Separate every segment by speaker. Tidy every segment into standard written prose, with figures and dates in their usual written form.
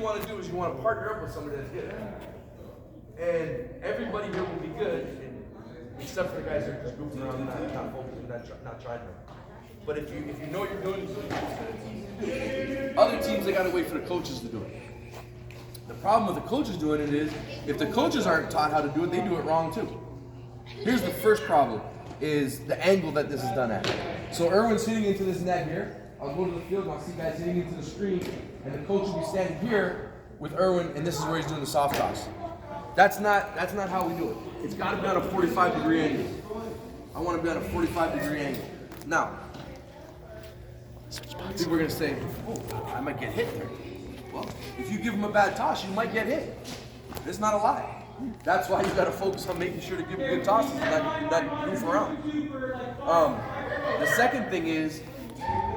Speaker 1: want to do is you want to partner up with somebody that's good. And everybody here will be good, except for the guys that are just goofing around, not focusing, not trying to. But if you know you're doing it, other teams, they got to wait for the coaches to do it. The problem with the coaches doing it is, if the coaches aren't taught how to do it, they do it wrong too. Here's the first problem, is the angle that this is done at. So Erwin's hitting into this net here. I'll go to the field and I'll see guys hitting into the screen, and the coach will be standing here with Erwin, and this is where he's doing the soft toss. That's not how we do it. It's got to be on a 45-degree angle. I want to be on a 45-degree angle. Now, people are going to say, oh, I might get hit there. Well, if you give them a bad toss, you might get hit. It's not a lie. That's why you got to focus on making sure to give them good tosses and not goof around. The second thing is,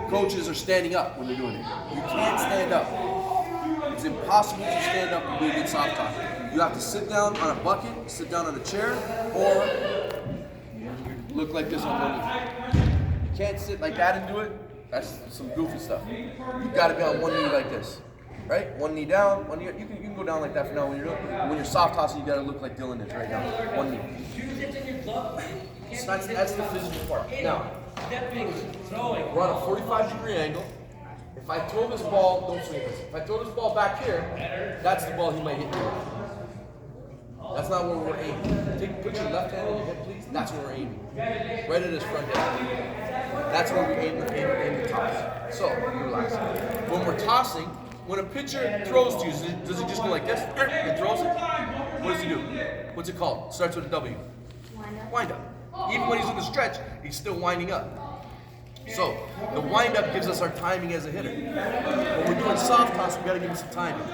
Speaker 1: coaches are standing up when they're doing it. You can't stand up. It's impossible to stand up and do a good soft toss. You have to sit down on a bucket, sit down on a chair, or look like this on one knee. You can't sit like that and do it. That's some goofy stuff. You've got to be on one knee like this, right? One knee down, one knee. You can go down like that for now. When you're soft tossing, you got to look like Dylan is right now. One knee. So that's the physical part. Now, we're on a 45-degree angle. If I throw this ball, don't swing this. If I throw this ball back here, that's the ball he might hit me with. That's not where we're aiming. Put your left hand on your hip, please. That's where we're aiming. Right at his front hip. That's where we aim the toss. So, relax. When we're tossing, when a pitcher throws to you, does he just go like this? He throws it? What does he do? What's it called? Starts with a W. Wind up. Even when he's in the stretch, he's still winding up. So, the wind up gives us our timing as a hitter. When we're doing soft toss, we got to give it some timing.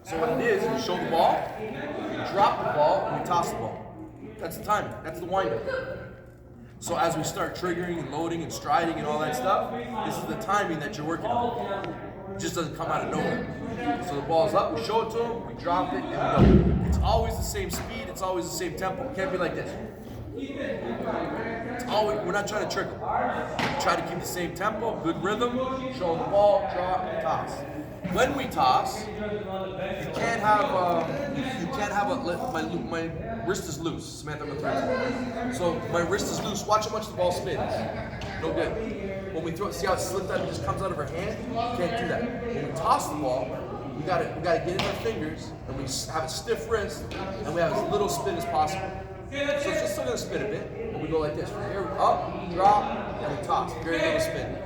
Speaker 1: So what it is, we show the ball, we drop the ball, and we toss the ball. That's the timing. That's the wind-up. So as we start triggering and loading and striding and all that stuff, this is the timing that you're working on. It just doesn't come out of nowhere. So the ball's up, we show it to him, we drop it, and we go. It's always the same speed, it's always the same tempo. It can't be like this. It's always, we're not trying to trick them. Try to keep the same tempo, good rhythm, show them the ball, drop, toss. When we toss, you can't have my wrist is loose. Samantha, I'm gonna throw. So my wrist is loose. Watch how much the ball spins. No good. When we throw it, see how it slipped out and just comes out of our hand? Can't do that. When we toss the ball, we gotta get in our fingers and we have a stiff wrist and we have as little spin as possible. So it's just still gonna spin a bit. And we go like this. From here, up, drop, and we toss. Very little spin.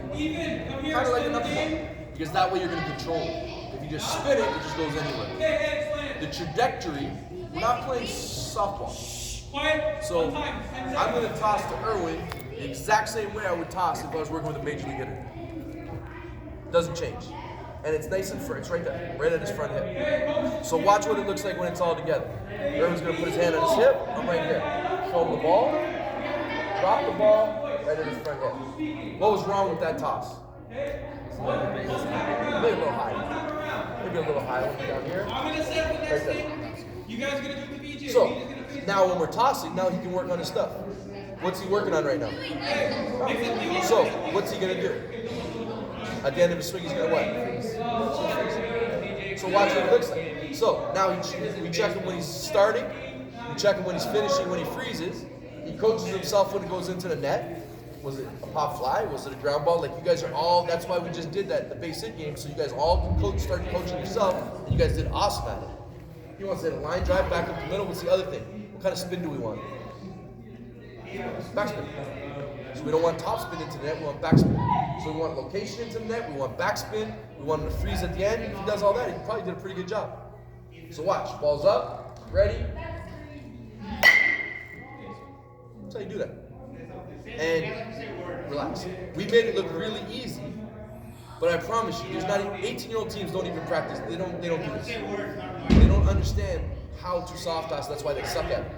Speaker 1: Kind of like another ball. Because that way you're going to control it. If you just spin it, it just goes anywhere. The trajectory, we're not playing softball. So I'm going to toss to Erwin the exact same way I would toss if I was working with a major league hitter. Doesn't change. And it's nice and free. It's right there, right at his front hip. So watch what it looks like when it's all together. Erwin's going to put his hand on his hip. I'm right here. Show him the ball. Drop the ball right at his front hip. What was wrong with that toss? Maybe a little high. Maybe a little high down here. I'm gonna say what they're saying. You guys are gonna do the BJ. So now when we're tossing, now he can work on his stuff. What's he working on right now? So what's he gonna do? At the end of his swing, he's gonna what? So watch what it looks like. So now we check him when he's starting. We check him when he's finishing. When he freezes, he coaches himself when he goes into the net. Was it a pop fly? Was it a ground ball? Like you guys are all, that's why we just did that, the base hit game, so you guys all started coaching yourself, and you guys did awesome at it. He wants to hit a line drive back up the middle. What's the other thing? What kind of spin do we want? Backspin. So we don't want top spin into the net, we want backspin. So we want location into the net, we want backspin, we want him to freeze at the end. If he does all that, he probably did a pretty good job. So watch, ball's up, ready. That's how you do that. And relax. We made it look really easy, but I promise you, there's not 18-year-old teams don't even practice. They don't do this. They don't understand how to soft toss. That's why they suck at it.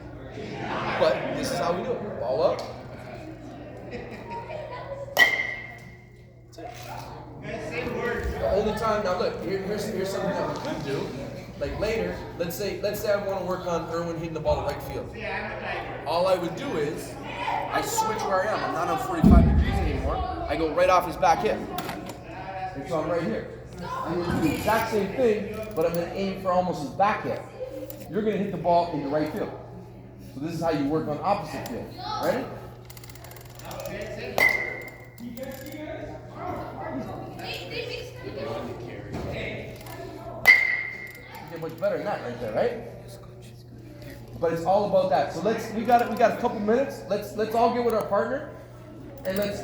Speaker 1: But this is how we do it. Ball up. That's it. The only time now, look. Here's something that we could do. Like later, let's say I want to work on Erwin hitting the ball to right field. All I would do is I switch where I am. I'm not on 45 degrees anymore. I go right off his back hip. And so I'm right here. I'm going to do the exact same thing, but I'm going to aim for almost his backhand. You're going to hit the ball in the right field. So this is how you work on opposite field. Ready? You get much better than that right there, right? But it's all about that. So we got a couple minutes. Let's all get with our partner and let's